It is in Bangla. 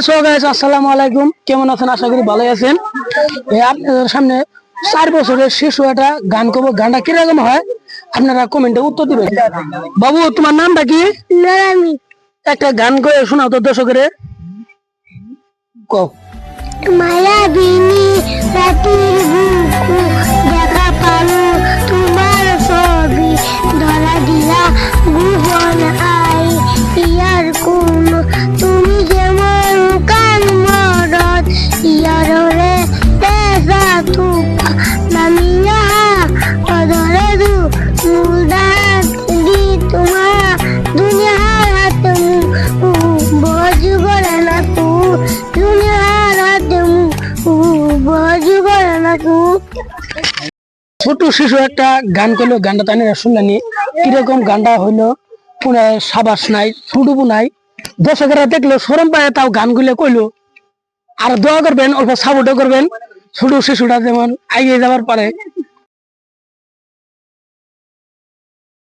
সো গাইস আসসালামু আলাইকুম, কেমন আছেন? আশা করি ভালো আছেন। আপনাদের সামনে 4 বছরের শিশু একটা গান করবো। গানটা কিরকম হয় আপনারা কমেন্টে উত্তর দিবেন। বাবু, তোমার নামটা কি? আমি একটা গান করে শোনাও তো দর্শকের। কও। মায়াবিনী রাতের বুকু দেখা পালো তোমার ছবি ধরা দিয়া ভুবন আই ইয়ার কোন তুমি যেমন কান মরদ ইয়ার রে তেজা তুপা নামিয়া অধরে দু মুদাত দি তোমার দুনিয়ার হাতে বজ করে না তু দুনিয়ার হাতে বজ করে না তু। ছোট শিশু একটা গান করলো, গানটা তাই শুনলেনি কিরকম গানটা হইলো। কোনো সাবাস নাই, ফুটুবু নাই, দর্শকেরা দেখলো সরম পায়, তাও গানগুলো কইলো। আর দোয়া করবেন, অল্প সাপোর্টও করবেন, ছোট শিশুটা যেমন এগিয়ে যাবার পারে।